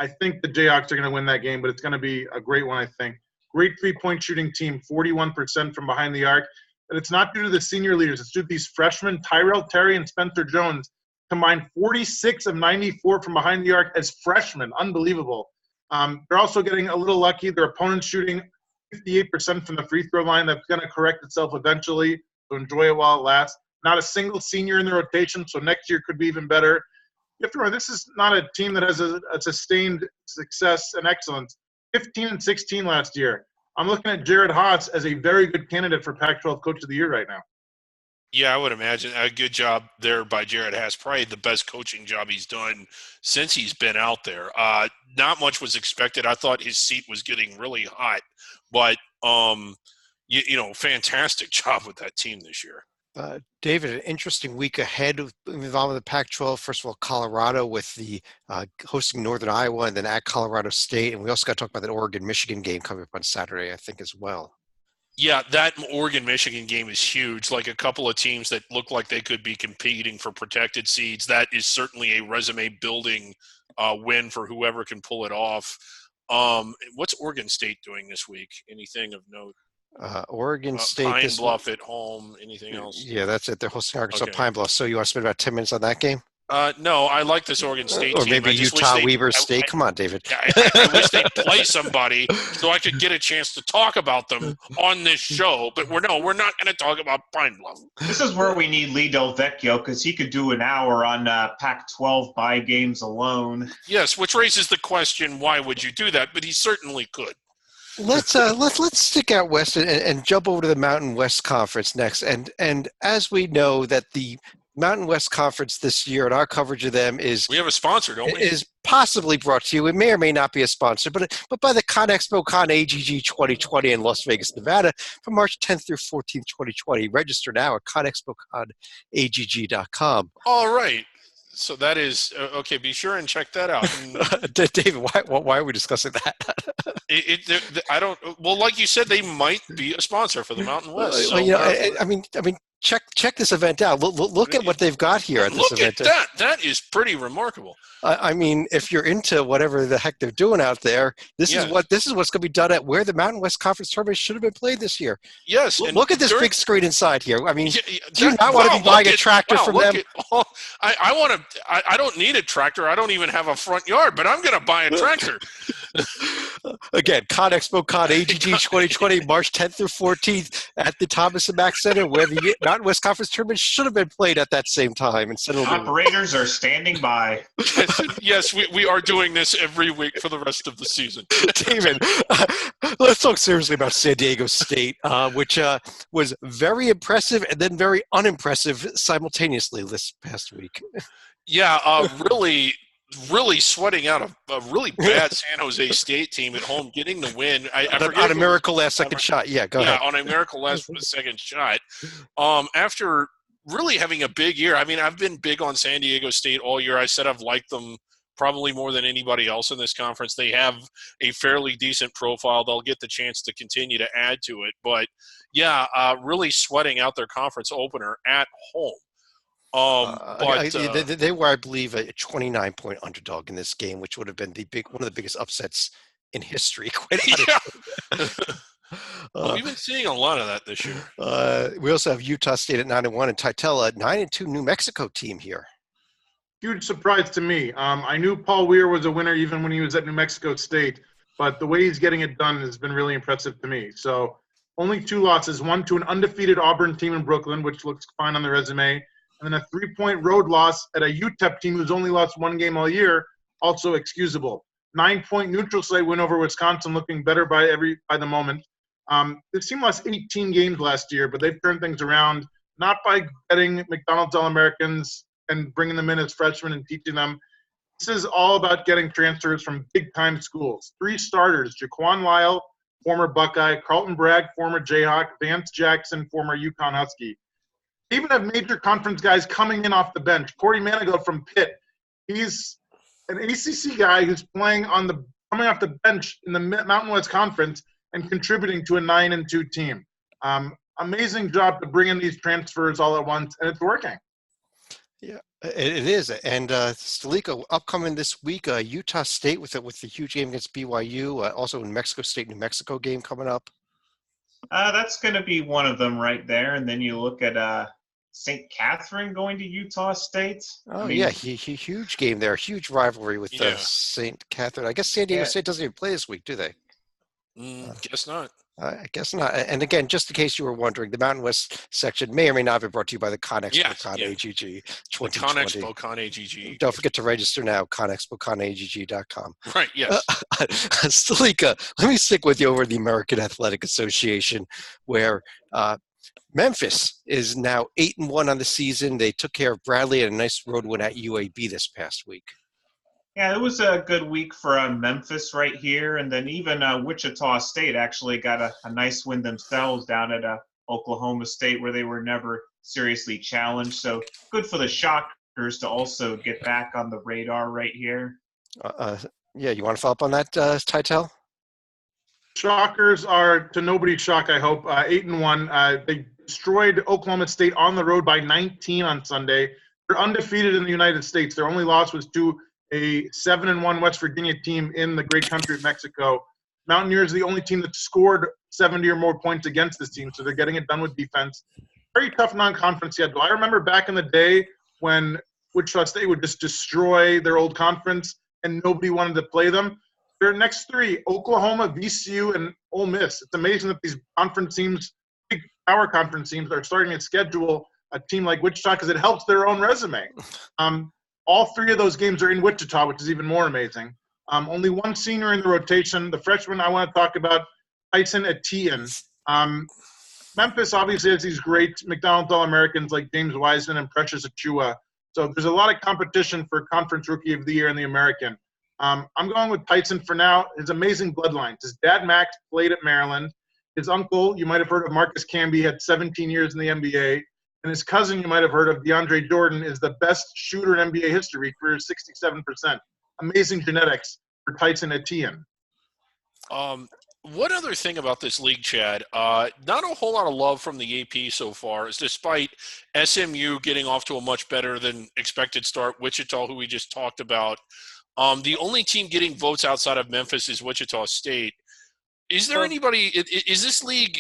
I think the Jayhawks are going to win that game, but it's going to be a great one, I think. Great three-point shooting team, 41% from behind the arc. And it's not due to the senior leaders. It's due to these freshmen, Tyrell Terry and Spencer Jones, combined 46 of 94 from behind the arc as freshmen. Unbelievable. They're also getting a little lucky. Their opponent's shooting 58% from the free throw line. That's going to correct itself eventually, so enjoy it while it lasts. Not a single senior in the rotation, so next year could be even better. You have to remember, this is not a team that has a sustained success and excellence. 15-16 last year. I'm looking at Jared Haas as a very good candidate for Pac-12 Coach of the Year right now. Yeah, I would imagine a good job there by Jared Haas. Probably the best coaching job he's done since he's been out there. Not much was expected. I thought his seat was getting really hot, but fantastic job with that team this year. David, an interesting week ahead involving the Pac-12. First of all, Colorado with the hosting Northern Iowa, and then at Colorado State. And we also got to talk about that Oregon-Michigan game coming up on Saturday, I think, as well. Yeah, that Oregon-Michigan game is huge. Like a couple of teams that look like they could be competing for protected seeds. That is certainly a resume-building win for whoever can pull it off. What's Oregon State doing this week? Anything of note? Oregon State. Pine Bluff at home. Anything else? Yeah, that's it. They're hosting Arkansas Pine Bluff. So you want to spend about 10 minutes on that game? No, I like this Oregon State or team. Maybe Utah Weber State. Come on, David. I wish they'd play somebody so I could get a chance to talk about them on this show. But we're not going to talk about Pine Bluff. This is where we need Lee Del Vecchio, because he could do an hour on Pac-12 buy games alone. Yes, which raises the question, why would you do that? But he certainly could. Let's stick out west and jump over to the Mountain West Conference next. And as we know that the Mountain West Conference this year, and our coverage of them is We have a sponsor, don't we? is possibly brought to you. It may or may not be a sponsor, but by the ConExpo Con AGG 2020 in Las Vegas, Nevada, from March 10th through 14th, 2020. Register now at ConExpoConAGG.com. All right. So that is okay. Be sure and check that out. David, why are we discussing that? I don't. Well, like you said, they might be a sponsor for the Mountain West. So I mean, check this event out. Look at what they've got here at this event. Look at that. That is pretty remarkable. I mean, if you're into whatever the heck they're doing out there, this is what's going to be done at where the Mountain West Conference tournament should have been played this year. Yes. Look at this big screen inside here. I mean, do you not want to be buying a tractor from them? I want to. I don't need a tractor. I don't even have a front yard, but I'm going to buy a tractor. Again, ConExpo Con AGG 2020, March 10th through 14th at the Thomas and Mack Center, where the Mountain West Conference tournament should have been played at that same time. Operators are standing by. Yes, we are doing this every week for the rest of the season. David, let's talk seriously about San Diego State, which was very impressive and then very unimpressive simultaneously this past week. Yeah, really sweating out a really bad San Jose State team at home, getting the win. On a miracle last second shot. Yeah, go ahead. Yeah, on a miracle last second shot. After really having a big year. I mean, I've been big on San Diego State all year. I said I've liked them probably more than anybody else in this conference. They have a fairly decent profile. They'll get the chance to continue to add to it. But, yeah, really sweating out their conference opener at home. They were, I believe, a 29-point underdog in this game, which would have been one of the biggest upsets in history. We've been seeing a lot of that this year. We also have Utah State at 9-1 and Titella 9-2 New Mexico team here. Huge surprise to me. I knew Paul Weir was a winner even when he was at New Mexico State, but the way he's getting it done has been really impressive to me. So only 2 losses, one to an undefeated Auburn team in Brooklyn, which looks fine on the resume, and then a 3-point road loss at a UTEP team who's only lost 1 game all year, also excusable. 9-point neutral site win over Wisconsin, looking better by the moment. This team lost 18 games last year, but they've turned things around, not by getting McDonald's All-Americans and bringing them in as freshmen and teaching them. This is all about getting transfers from big-time schools. 3 starters, Jaquan Lyle, former Buckeye, Carlton Bragg, former Jayhawk, Vance Jackson, former UConn Husky. They even have major conference guys coming in off the bench. Corey Manigault from Pitt. He's an ACC guy who's coming off the bench in the Mountain West Conference and contributing to a 9-2 team. Amazing job to bring in these transfers all at once, and it's working. Yeah, it is. And Stalika, upcoming this week, Utah State with the huge game against BYU. Also, New Mexico State, New Mexico game coming up. That's going to be one of them right there. And then you look at St. Catherine going to Utah State. Oh, yeah, huge game there. Huge rivalry with St. Catherine. I guess San Diego State doesn't even play this week, do they? Guess not. I guess not. And again, just in case you were wondering, the Mountain West section may or may not be brought to you by the ConExpo Con AGG 2020. ConExpo Con AGG. Don't forget to register now, ConExpoConAGG.com. Right, yes. Stalika, let me stick with you over the American Athletic Association, where Memphis is now 8-1 on the season. They took care of Bradley and a nice road win at UAB this past week. Yeah, it was a good week for Memphis right here. And then even Wichita State actually got a nice win themselves down at Oklahoma State, where they were never seriously challenged. So good for the Shockers to also get back on the radar right here. Yeah, you want to follow up on that, Titel? Shockers are, to nobody's shock, I hope, 8-1. They destroyed Oklahoma State on the road by 19 on Sunday. They're undefeated in the United States. Their only loss was to a 7-1 West Virginia team in the great country of Mexico. Mountaineers are the only team that scored 70 or more points against this team, so they're getting it done with defense. Very tough non-conference schedule. I remember back in the day when Wichita State would just destroy their old conference and nobody wanted to play them. Their next 3, Oklahoma, VCU, and Ole Miss. It's amazing that these conference teams, big power conference teams, are starting to schedule a team like Wichita because it helps their own resume. All 3 of those games are in Wichita, which is even more amazing. Only 1 senior in the rotation. The freshman I want to talk about, Tyson Etienne. Memphis obviously has these great McDonald's All-Americans like James Wiseman and Precious Achua. So there's a lot of competition for Conference Rookie of the Year in the American. I'm going with Tyson for now. His amazing bloodlines. His dad, Max, played at Maryland. His uncle, you might have heard of Marcus Camby, had 17 years in the NBA. And his cousin, you might have heard of, DeAndre Jordan, is the best shooter in NBA history, career 67%. Amazing genetics for Tyson Etienne. One other thing about this league, Chad, not a whole lot of love from the AP so far, is despite SMU getting off to a much better than expected start, Wichita, who we just talked about. The only team getting votes outside of Memphis is Wichita State. Is there anybody – is this league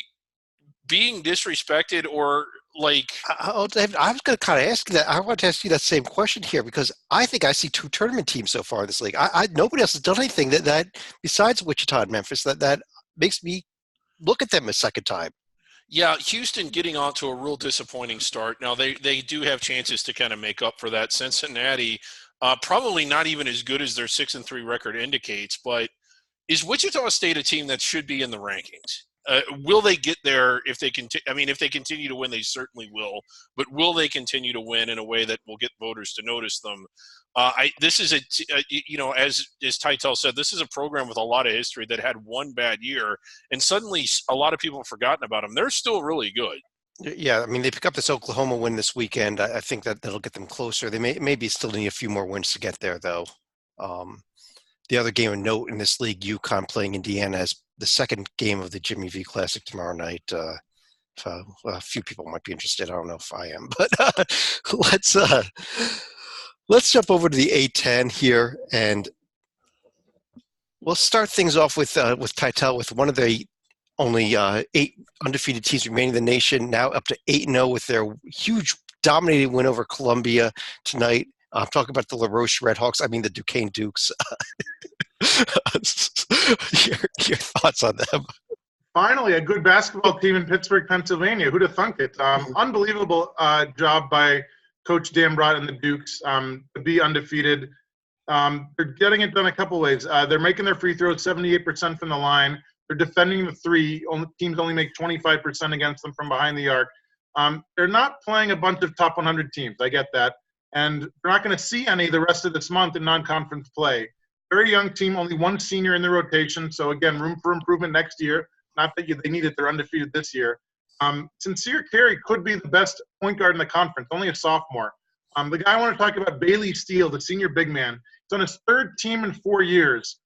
being disrespected or like – I was going to kind of ask you that. I want to ask you that same question here because I think I see 2 tournament teams so far in this league. Nobody else has done anything that besides Wichita and Memphis that makes me look at them a second time. Yeah, Houston getting on to a real disappointing start. Now, they do have chances to kind of make up for that. Cincinnati, probably not even as good as their 6-3 record indicates, but is Wichita State a team that should be in the rankings? Will they get there if they if they continue to win, they certainly will. But will they continue to win in a way that will get voters to notice them? This is as Titel said, this is a program with a lot of history that had one bad year, and suddenly a lot of people have forgotten about them. They're still really good. Yeah, I mean, they pick up this Oklahoma win this weekend. I think that'll get them closer. They maybe still need a few more wins to get there, though. The other game of note in this league, UConn playing Indiana, as the second game of the Jimmy V Classic tomorrow night. A few people might be interested. I don't know if I am, but let's jump over to the A10 here, and we'll start things off with Titel with one of the only 8 undefeated teams remaining in the nation, now up to 8-0 with their huge dominating win over Columbia tonight. I'm talking about the LaRoche Redhawks. I mean the Duquesne Dukes. your thoughts on them? Finally, a good basketball team in Pittsburgh, Pennsylvania. Who'd have thunk it? Unbelievable job by Coach Dan Brott and the Dukes to be undefeated. They're getting it done a couple ways. They're making their free throws 78% from the line. They're defending the three. Teams only make 25% against them from behind the arc. They're not playing a bunch of top 100 teams. I get that. And they're not going to see any the rest of this month in non-conference play. Very young team, only one senior in the rotation. So, again, room for improvement next year. Not that they need it. They're undefeated this year. Sincere Carey could be the best point guard in the conference, only a sophomore. The guy I want to talk about, Bailey Steele, the senior big man. He's on his 3rd team in 4 years.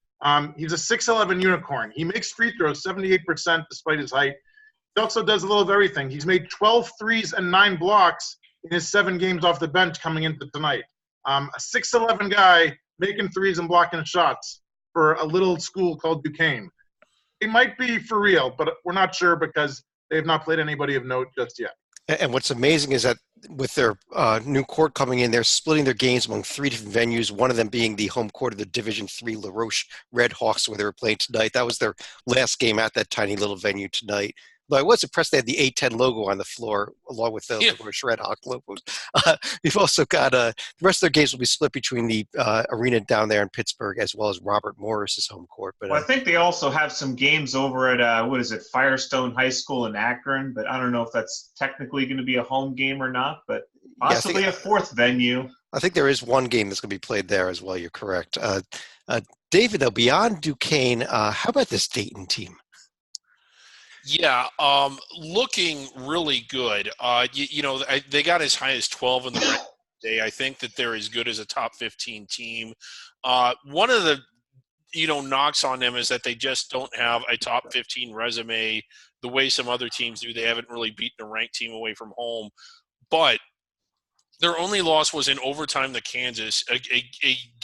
He's a 6'11 unicorn. He makes free throws 78% despite his height. He also does a little of everything. He's made 12 threes and 9 blocks in his 7 games off the bench coming into tonight. A 6'11 guy making threes and blocking shots for a little school called Duquesne. It might be for real, but we're not sure because they have not played anybody of note just yet. And what's amazing is that with their new court coming in, they're splitting their games among 3 different venues, one of them being the home court of the Division III LaRoche Redhawks, where they were playing tonight. That was their last game at that tiny little venue tonight. But I was impressed they had the A10 logo on the floor along with the LaRoche Redhawk logos. You've also got the rest of their games will be split between the arena down there in Pittsburgh as well as Robert Morris's home court. But I think they also have some games over at, Firestone High School in Akron, but I don't know if that's technically going to be a home game or not, but possibly a 4th venue. I think there is one game that's going to be played there as well. You're correct. David, though, beyond Duquesne, how about this Dayton team? Yeah, looking really good. They got as high as 12 in the rank today. I think that they're as good as a top 15 team. One of the, knocks on them is that they just don't have a top 15 resume the way some other teams do. They haven't really beaten a ranked team away from home. But their only loss was in overtime to Kansas, a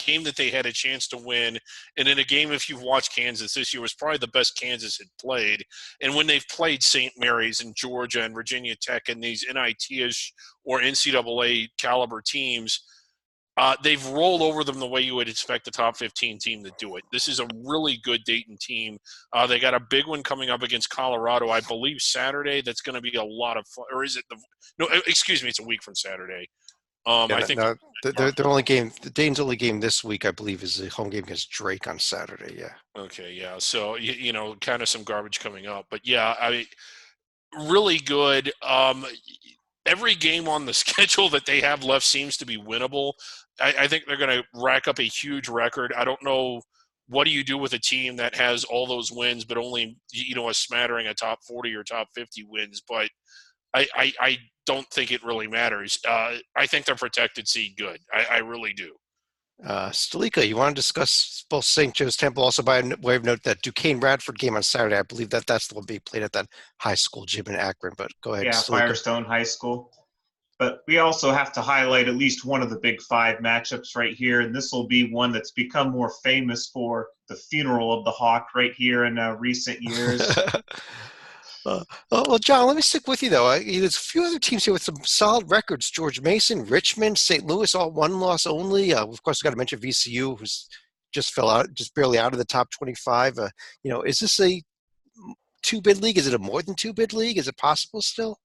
game that they had a chance to win. And in a game, if you've watched Kansas this year, was probably the best Kansas had played. And when they've played St. Mary's and Georgia and Virginia Tech and these NIT-ish or NCAA caliber teams, they've rolled over them the way you would expect a top 15 team to do it. This is a really good Dayton team. They got a big one coming up against Colorado, I believe, Saturday. That's going to be a lot of fun. Or is it it's a week from Saturday. I think their only game, the Dane's only game this week, I believe, is the home game against Drake on Saturday. Yeah. Okay. Yeah. So kind of some garbage coming up, but yeah, really good. Every game on the schedule that they have left seems to be winnable. I think they're going to rack up a huge record. I don't know, what do you do with a team that has all those wins but only, a smattering of top 40 or top 50 wins? But I don't think it really matters. I think they're protected seed good. I really do. Stalika, you want to discuss both St. Joe's Temple? Also, by way of note, that Duquesne Radford game on Saturday, I believe that's the one being played at that high school gym in Akron. But go ahead, Yeah, Stalika. Firestone High School. But we also have to highlight at least one of the Big Five matchups right here, and this will be one that's become more famous for the funeral of the Hawk right here in recent years. Well, John, let me stick with you, though. There's a few other teams here with some solid records. George Mason, Richmond, St. Louis, all one loss only. Of course, we've got to mention VCU, who's just fell out, just barely out of the top 25. Is this a two-bid league? Is it a more than two-bid league? Is it possible still?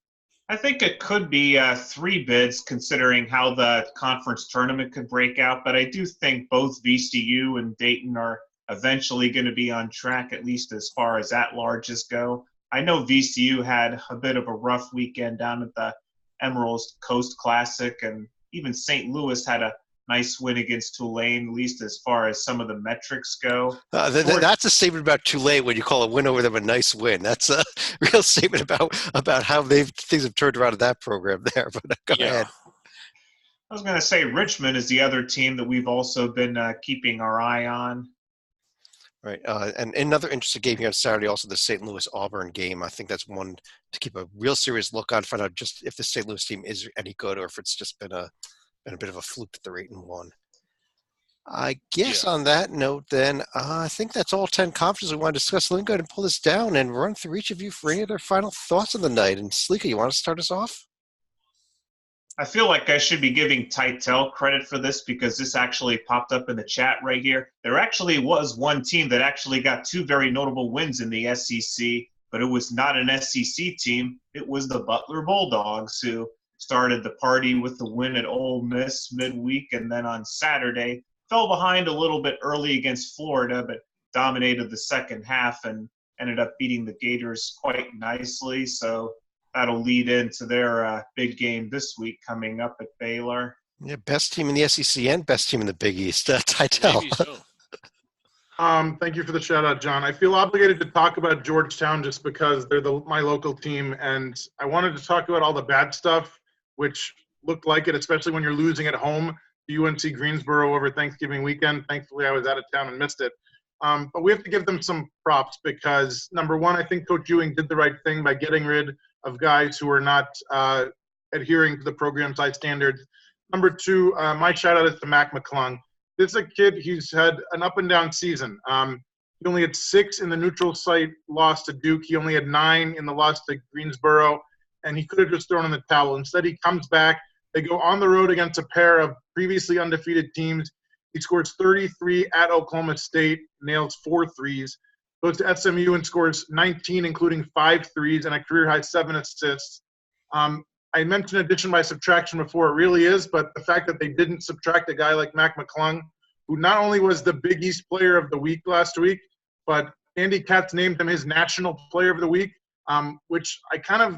I think it could be 3 bids considering how the conference tournament could break out, but I do think both VCU and Dayton are eventually going to be on track, at least as far as at-larges go. I know VCU had a bit of a rough weekend down at the Emerald Coast Classic, and even St. Louis had a nice win against Tulane, at least as far as some of the metrics go. That's a statement about Tulane when you call a win over them a nice win. That's a real statement about how things have turned around in that program there. But go ahead. I was going to say Richmond is the other team that we've also been keeping our eye on. Right. And another interesting game here on Saturday, also the St. Louis-Auburn game. I think that's one to keep a real serious look on, find out just if the St. Louis team is any good or if it's just been a bit of a fluke that they're 8-1. I guess on that note, then, I think that's all 10 conferences we want to discuss. Let me go ahead and pull this down and run through each of you for any other final thoughts of the night. And Sleeka, you want to start us off? I feel like I should be giving Titel credit for this because this actually popped up in the chat right here. There actually was one team that actually got 2 very notable wins in the SEC, but it was not an SEC team. It was the Butler Bulldogs who started the party with the win at Ole Miss midweek, and then on Saturday fell behind a little bit early against Florida, but dominated the second half and ended up beating the Gators quite nicely. So that'll lead into their big game this week coming up at Baylor. Yeah, best team in the SEC and best team in the Big East. Titel. Maybe so. Thank you for the shout out, John. I feel obligated to talk about Georgetown just because they're my local team, and I wanted to talk about all the bad stuff, which looked like it, especially when you're losing at home to UNC Greensboro over Thanksgiving weekend. Thankfully, I was out of town and missed it. But we have to give them some props because, number one, I think Coach Ewing did the right thing by getting rid of guys who are not adhering to the program's high standards. Number two, my shout out is to Mac McClung. This is a kid who's had an up and down season. He only had 6 in the neutral site loss to Duke. He only had 9 in the loss to Greensboro, and he could have just thrown in the towel. Instead, he comes back. They go on the road against a pair of previously undefeated teams. He scores 33 at Oklahoma State, nails 4 threes. Goes to SMU and scores 19, including 5 threes and a career-high 7 assists. I mentioned addition by subtraction before. It really is, but the fact that they didn't subtract a guy like Mac McClung, who not only was the Big East Player of the Week last week, but Andy Katz named him his National Player of the Week, which I kind of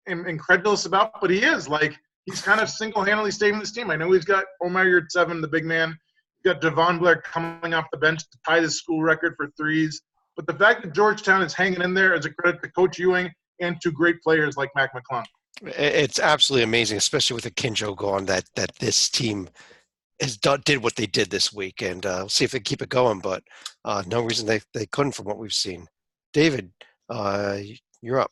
am incredulous about, but he is. Like, he's kind of single-handedly saving this team. I know he's got Omar Yurtseven, the big man. He's got Devon Blair coming off the bench to tie the school record for threes. But the fact that Georgetown is hanging in there is a credit to Coach Ewing and to great players like Mac McClung. It's absolutely amazing, especially with the Kinjo gone, that this team did what they did this week. And we'll see if they keep it going, but no reason they couldn't from what we've seen. David, you're up.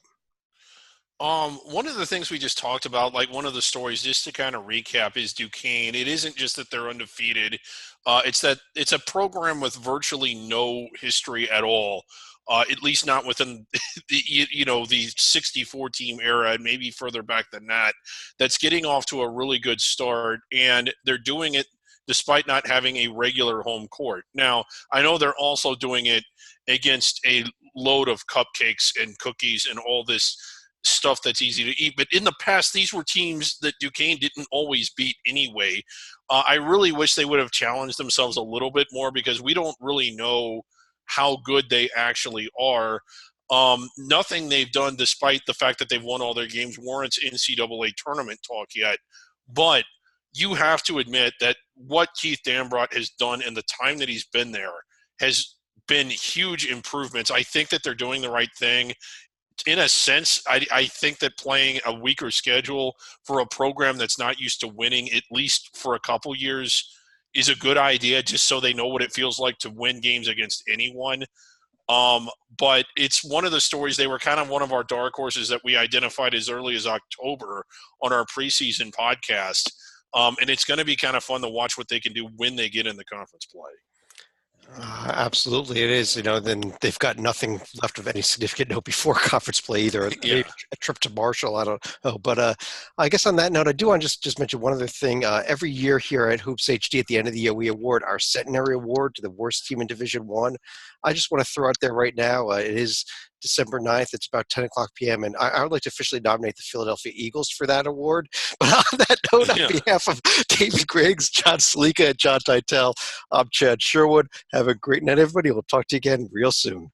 One of the things we just talked about, like one of the stories, just to kind of recap, is Duquesne. It isn't just that they're undefeated. It's that it's a program with virtually no history at all, at least not within the 64 team era and maybe further back than that, that's getting off to a really good start. And they're doing it despite not having a regular home court. Now, I know they're also doing it against a load of cupcakes and cookies and all this stuff that's easy to eat, but in the past these were teams that Duquesne didn't always beat anyway. I really wish they would have challenged themselves a little bit more because we don't really know how good they actually are. Nothing they've done, despite the fact that they've won all their games, warrants NCAA tournament talk yet. But you have to admit that what Keith Dambrot has done in the time that he's been there has been huge improvements. I think that they're doing the right thing. In a sense, I think that playing a weaker schedule for a program that's not used to winning, at least for a couple years, is a good idea, just so they know what it feels like to win games against anyone. But it's one of the stories. They were kind of one of our dark horses that we identified as early as October on our preseason podcast. And it's going to be kind of fun to watch what they can do when they get in the conference play. Absolutely, it is. Then they've got nothing left of any significant note before conference play either. Yeah. A trip to Marshall, I don't know. But I guess on that note, I do want to just mention one other thing. Every year here at Hoops HD, at the end of the year, we award our Centenary Award to the worst team in Division One. I just want to throw out there right now, it is December 9th. It's about 10 o'clock p.m. And I would like to officially nominate the Philadelphia Eagles for that award. But on that note, on behalf of Davey Griggs, John Salika, and John Teitel, I'm Chad Sherwood. Have a great night, everybody. We'll talk to you again real soon.